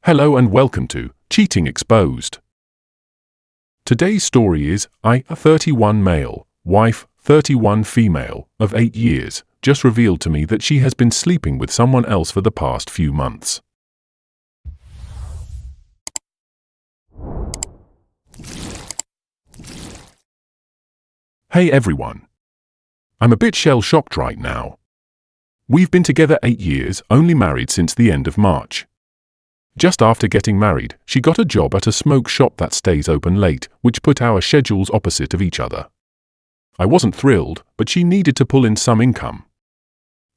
Hello and welcome to Cheating Exposed. Today's story is a 31 male, wife 31 female, of 8 years, just revealed to me that she has been sleeping with someone else for the past few months. Hey everyone. I'm a bit shell-shocked right now. We've been together 8 years, only married since the end of March. Just after getting married, she got a job at a smoke shop that stays open late, which put our schedules opposite of each other. I wasn't thrilled, but she needed to pull in some income.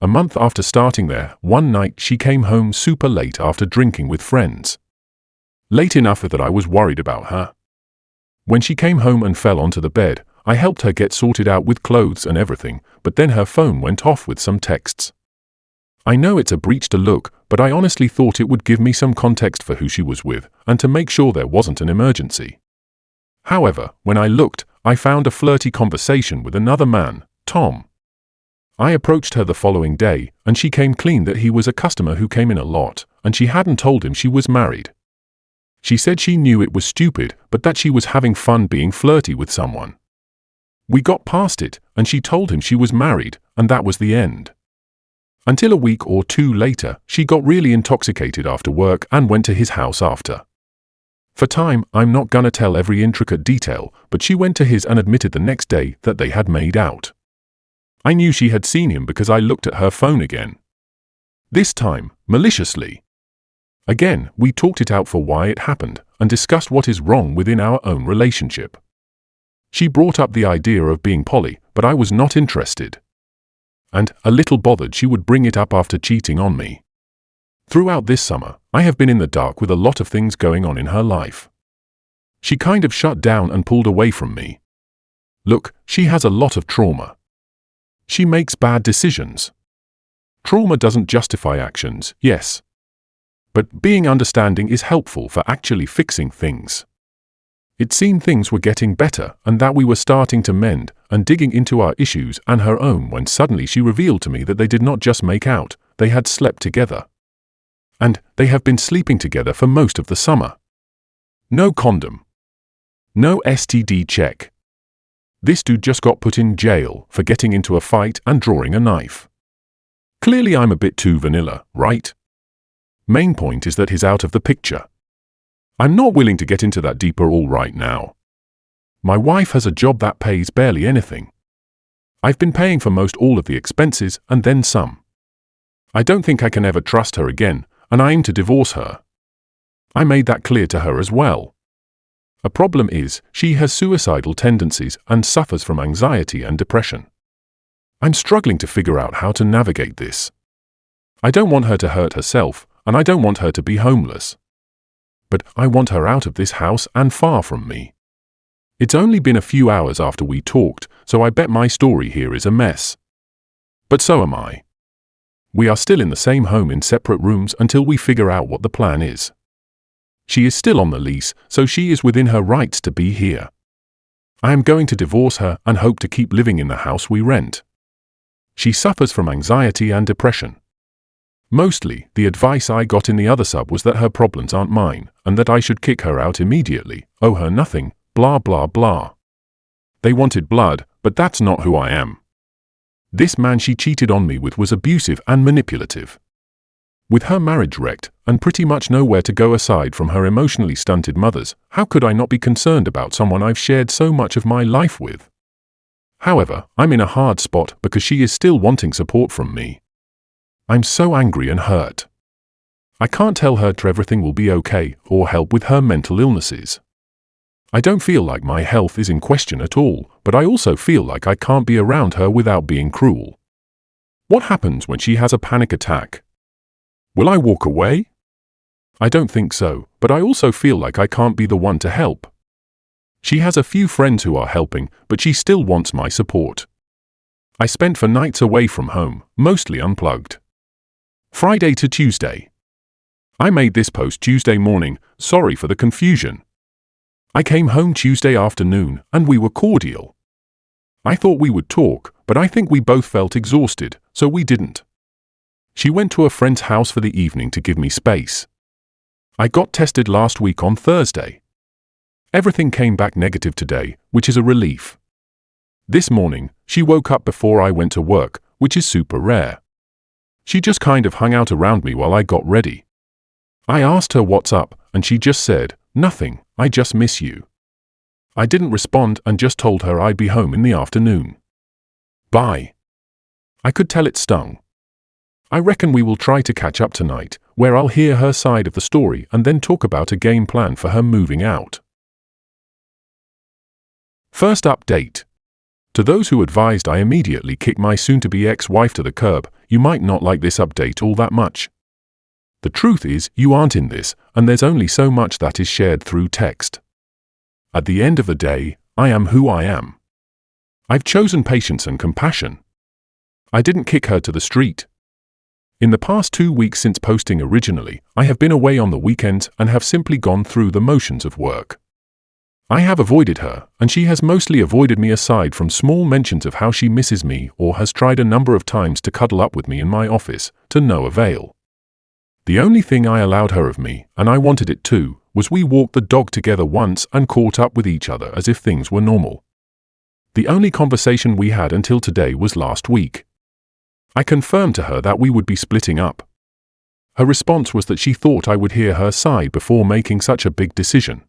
A month after starting there, one night she came home super late after drinking with friends. Late enough that I was worried about her. When she came home and fell onto the bed, I helped her get sorted out with clothes and everything, but then her phone went off with some texts. I know it's a breach to look, but I honestly thought it would give me some context for who she was with and to make sure there wasn't an emergency. However, when I looked, I found a flirty conversation with another man, Tom. I approached her the following day, and she came clean that he was a customer who came in a lot, and she hadn't told him she was married. She said she knew it was stupid, but that she was having fun being flirty with someone. We got past it, and she told him she was married, and that was the end. Until a week or two later, she got really intoxicated after work and went to his house after. For time, I'm not gonna tell every intricate detail, but she went to his and admitted the next day that they had made out. I knew she had seen him because I looked at her phone again. This time, maliciously. Again, we talked it out for why it happened and discussed what is wrong within our own relationship. She brought up the idea of being poly, but I was not interested. And, a little bothered she would bring it up after cheating on me. Throughout this summer, I have been in the dark with a lot of things going on in her life. She kind of shut down and pulled away from me. Look, she has a lot of trauma. She makes bad decisions. Trauma doesn't justify actions, yes. But being understanding is helpful for actually fixing things. It seemed things were getting better and that we were starting to mend and digging into our issues and her own when suddenly she revealed to me that they did not just make out, they had slept together. And they have been sleeping together for most of the summer. No condom. No STD check. This dude just got put in jail for getting into a fight and drawing a knife. Clearly I'm a bit too vanilla, right? Main point is that he's out of the picture. I'm not willing to get into that deeper all right now. My wife has a job that pays barely anything. I've been paying for most all of the expenses and then some. I don't think I can ever trust her again, and I aim to divorce her. I made that clear to her as well. A problem is, she has suicidal tendencies and suffers from anxiety and depression. I'm struggling to figure out how to navigate this. I don't want her to hurt herself, and I don't want her to be homeless. But I want her out of this house and far from me. It's only been a few hours after we talked, so I bet my story here is a mess. But so am I. We are still in the same home in separate rooms until we figure out what the plan is. She is still on the lease, so she is within her rights to be here. I am going to divorce her and hope to keep living in the house we rent. She suffers from anxiety and depression. Mostly, the advice I got in the other sub was that her problems aren't mine, and that I should kick her out immediately, owe her nothing, blah blah blah. They wanted blood, but that's not who I am. This man she cheated on me with was abusive and manipulative. With her marriage wrecked, and pretty much nowhere to go aside from her emotionally stunted mothers, how could I not be concerned about someone I've shared so much of my life with? However, I'm in a hard spot because she is still wanting support from me. I'm so angry and hurt. I can't tell her everything will be okay or help with her mental illnesses. I don't feel like my health is in question at all, but I also feel like I can't be around her without being cruel. What happens when she has a panic attack? Will I walk away? I don't think so, but I also feel like I can't be the one to help. She has a few friends who are helping, but she still wants my support. I spent 4 nights away from home, mostly unplugged. Friday to Tuesday. I made this post Tuesday morning, sorry for the confusion. I came home Tuesday afternoon, and we were cordial. I thought we would talk, but I think we both felt exhausted, so we didn't. She went to a friend's house for the evening to give me space. I got tested last week on Thursday. Everything came back negative today, which is a relief. This morning, she woke up before I went to work, which is super rare. She just kind of hung out around me while I got ready. I asked her what's up, and she just said, "Nothing, I just miss you." I didn't respond and just told her I'd be home in the afternoon. Bye. I could tell it stung. I reckon we will try to catch up tonight, where I'll hear her side of the story and then talk about a game plan for her moving out. First update. To those who advised I immediately kick my soon-to-be ex-wife to the curb, you might not like this update all that much. The truth is, you aren't in this, and there's only so much that is shared through text. At the end of the day, I am who I am. I've chosen patience and compassion. I didn't kick her to the street. In the past 2 weeks since posting originally, I have been away on the weekends and have simply gone through the motions of work. I have avoided her, and she has mostly avoided me aside from small mentions of how she misses me or has tried a number of times to cuddle up with me in my office, to no avail. The only thing I allowed her of me, and I wanted it too, was we walked the dog together once and caught up with each other as if things were normal. The only conversation we had until today was last week. I confirmed to her that we would be splitting up. Her response was that she thought I would hear her side before making such a big decision.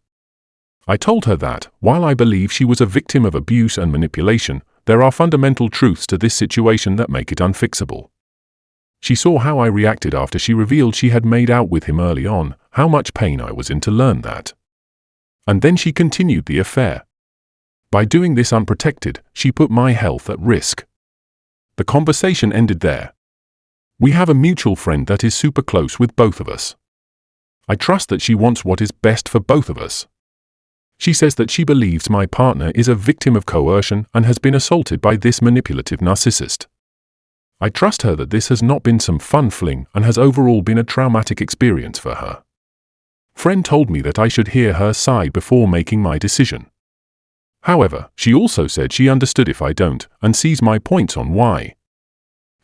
I told her that, while I believe she was a victim of abuse and manipulation, there are fundamental truths to this situation that make it unfixable. She saw how I reacted after she revealed she had made out with him early on, how much pain I was in to learn that. And then she continued the affair. By doing this unprotected, she put my health at risk. The conversation ended there. We have a mutual friend that is super close with both of us. I trust that she wants what is best for both of us. She says that she believes my partner is a victim of coercion and has been assaulted by this manipulative narcissist. I trust her that this has not been some fun fling and has overall been a traumatic experience for her. Friend told me that I should hear her side before making my decision. However, she also said she understood if I don't and sees my points on why.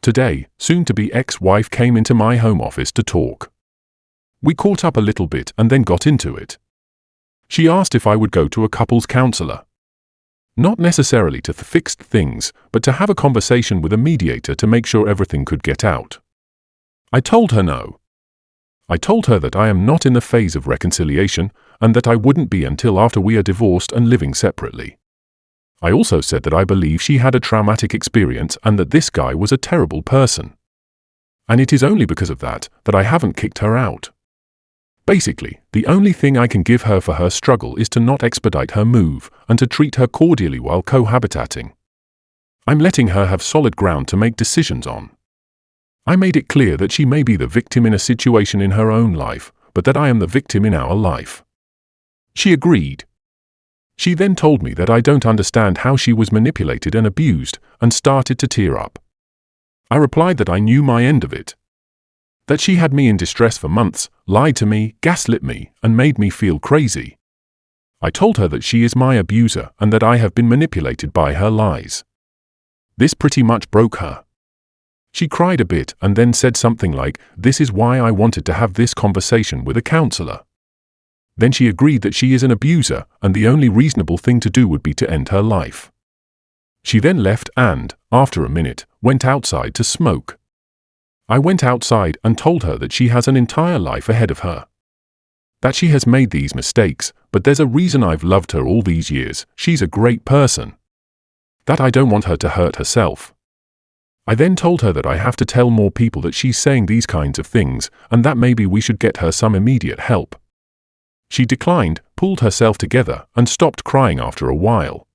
Today, soon-to-be ex-wife came into my home office to talk. We caught up a little bit and then got into it. She asked if I would go to a couples counselor. Not necessarily to fix things, but to have a conversation with a mediator to make sure everything could get out. I told her no. I told her that I am not in the phase of reconciliation and that I wouldn't be until after we are divorced and living separately. I also said that I believe she had a traumatic experience and that this guy was a terrible person. And it is only because of that I haven't kicked her out. Basically, the only thing I can give her for her struggle is to not expedite her move and to treat her cordially while cohabitating. I'm letting her have solid ground to make decisions on. I made it clear that she may be the victim in a situation in her own life, but that I am the victim in our life. She agreed. She then told me that I don't understand how she was manipulated and abused and started to tear up. I replied that I knew my end of it. That she had me in distress for months, lied to me, gaslit me, and made me feel crazy. I told her that she is my abuser and that I have been manipulated by her lies. This pretty much broke her. She cried a bit and then said something like, "This is why I wanted to have this conversation with a counselor." Then she agreed that she is an abuser and the only reasonable thing to do would be to end her life. She then left and, after a minute, went outside to smoke. I went outside and told her that she has an entire life ahead of her. That she has made these mistakes, but there's a reason I've loved her all these years. She's a great person. That I don't want her to hurt herself. I then told her that I have to tell more people that she's saying these kinds of things and that maybe we should get her some immediate help. She declined, pulled herself together, and stopped crying after a while.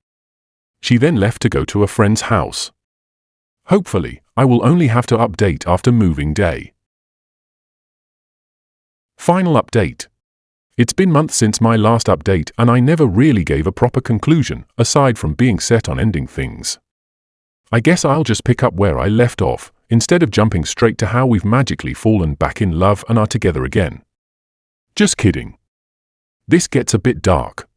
She then left to go to a friend's house. Hopefully, I will only have to update after moving day. Final update. It's been months since my last update and I never really gave a proper conclusion, aside from being set on ending things. I guess I'll just pick up where I left off, instead of jumping straight to how we've magically fallen back in love and are together again. Just kidding. This gets a bit dark.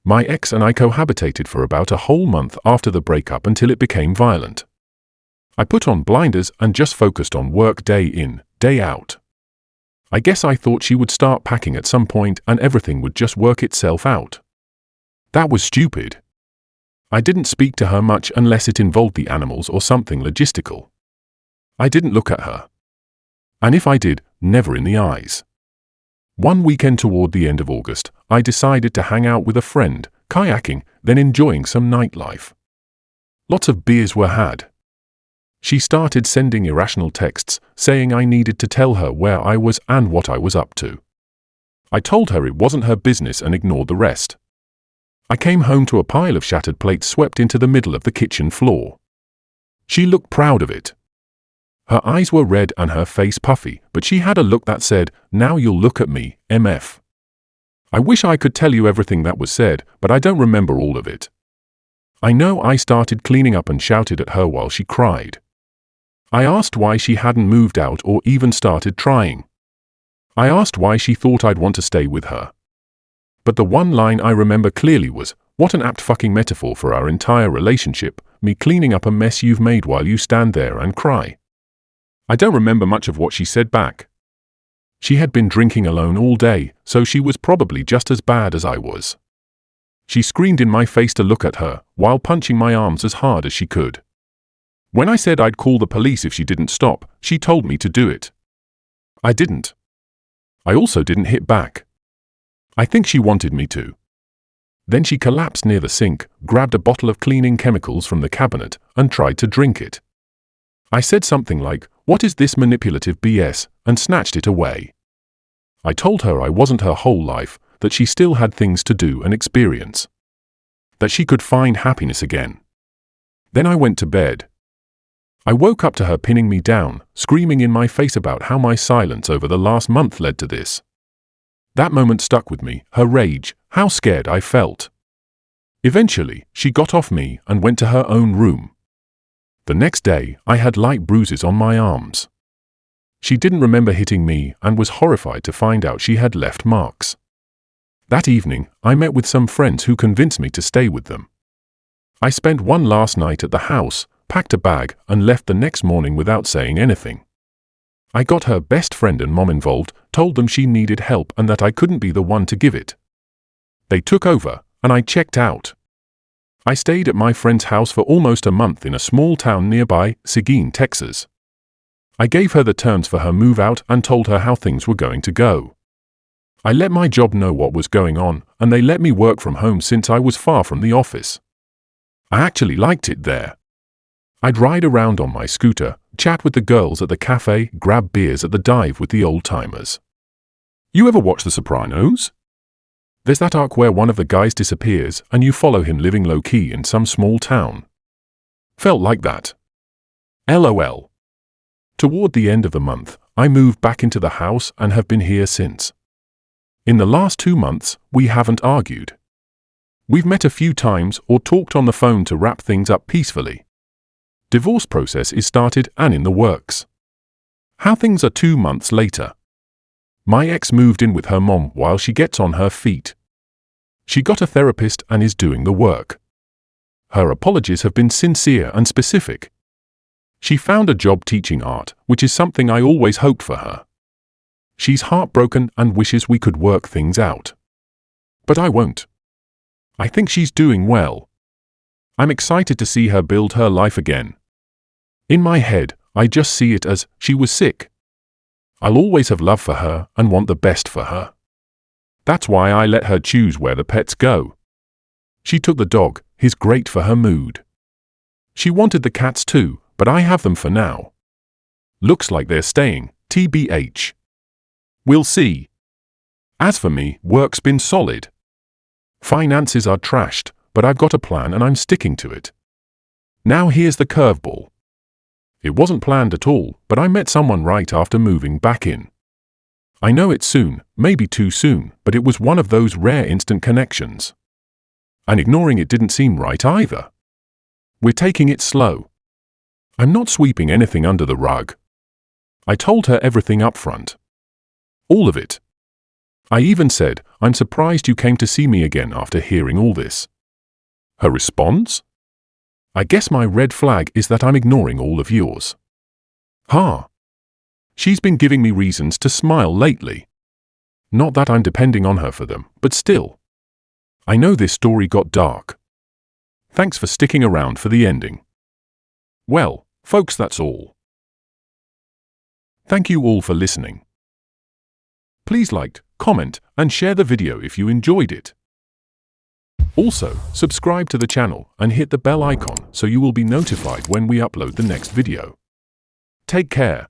My ex and I cohabitated for about a whole month after the breakup until it became violent. I put on blinders and just focused on work day in, day out. I guess I thought she would start packing at some point and everything would just work itself out. That was stupid. I didn't speak to her much unless it involved the animals or something logistical. I didn't look at her. And if I did, never in the eyes. One weekend toward the end of August, I decided to hang out with a friend, kayaking, then enjoying some nightlife. Lots of beers were had. She started sending irrational texts, saying I needed to tell her where I was and what I was up to. I told her it wasn't her business and ignored the rest. I came home to a pile of shattered plates swept into the middle of the kitchen floor. She looked proud of it. Her eyes were red and her face puffy, but she had a look that said, "Now you'll look at me, MF." I wish I could tell you everything that was said, but I don't remember all of it. I know I started cleaning up and shouted at her while she cried. I asked why she hadn't moved out or even started trying. I asked why she thought I'd want to stay with her. But the one line I remember clearly was, "What an apt fucking metaphor for our entire relationship, me cleaning up a mess you've made while you stand there and cry." I don't remember much of what she said back. She had been drinking alone all day, so she was probably just as bad as I was. She screamed in my face to look at her, while punching my arms as hard as she could. When I said I'd call the police if she didn't stop, she told me to do it. I didn't. I also didn't hit back. I think she wanted me to. Then she collapsed near the sink, grabbed a bottle of cleaning chemicals from the cabinet, and tried to drink it. I said something like, "What is this manipulative BS?" and snatched it away. I told her I wasn't her whole life, that she still had things to do and experience. That she could find happiness again. Then I went to bed. I woke up to her pinning me down, screaming in my face about how my silence over the last month led to this. That moment stuck with me, her rage, how scared I felt. Eventually, she got off me and went to her own room. The next day, I had light bruises on my arms. She didn't remember hitting me and was horrified to find out she had left marks. That evening, I met with some friends who convinced me to stay with them. I spent one last night at the house, packed a bag, and left the next morning without saying anything. I got her best friend and mom involved, told them she needed help and that I couldn't be the one to give it. They took over, and I checked out. I stayed at my friend's house for almost a month in a small town nearby, Seguin, Texas. I gave her the terms for her move out and told her how things were going to go. I let my job know what was going on, and they let me work from home since I was far from the office. I actually liked it there. I'd ride around on my scooter, chat with the girls at the cafe, grab beers at the dive with the old-timers. You ever watch The Sopranos? There's that arc where one of the guys disappears and you follow him living low-key in some small town. Felt like that. LOL. Toward the end of the month, I moved back into the house and have been here since. In the last 2 months, we haven't argued. We've met a few times or talked on the phone to wrap things up peacefully. Divorce process is started and in the works. How things are 2 months later. My ex moved in with her mom while she gets on her feet. She got a therapist and is doing the work. Her apologies have been sincere and specific. She found a job teaching art, which is something I always hoped for her. She's heartbroken and wishes we could work things out. But I won't. I think she's doing well. I'm excited to see her build her life again. In my head, I just see it as, she was sick. I'll always have love for her and want the best for her. That's why I let her choose where the pets go. She took the dog, he's great for her mood. She wanted the cats too, but I have them for now. Looks like they're staying, TBH. We'll see. As for me, work's been solid. Finances are trashed, but I've got a plan and I'm sticking to it. Now here's the curveball. It wasn't planned at all, but I met someone right after moving back in. I know it's soon, maybe too soon, but it was one of those rare instant connections. And ignoring it didn't seem right either. We're taking it slow. I'm not sweeping anything under the rug. I told her everything up front. All of it. I even said, "I'm surprised you came to see me again after hearing all this." Her response? "I guess my red flag is that I'm ignoring all of yours." Huh. She's been giving me reasons to smile lately. Not that I'm depending on her for them, but still. I know this story got dark. Thanks for sticking around for the ending. Well, folks, that's all. Thank you all for listening. Please like, comment, and share the video if you enjoyed it. Also, subscribe to the channel and hit the bell icon so you will be notified when we upload the next video. Take care.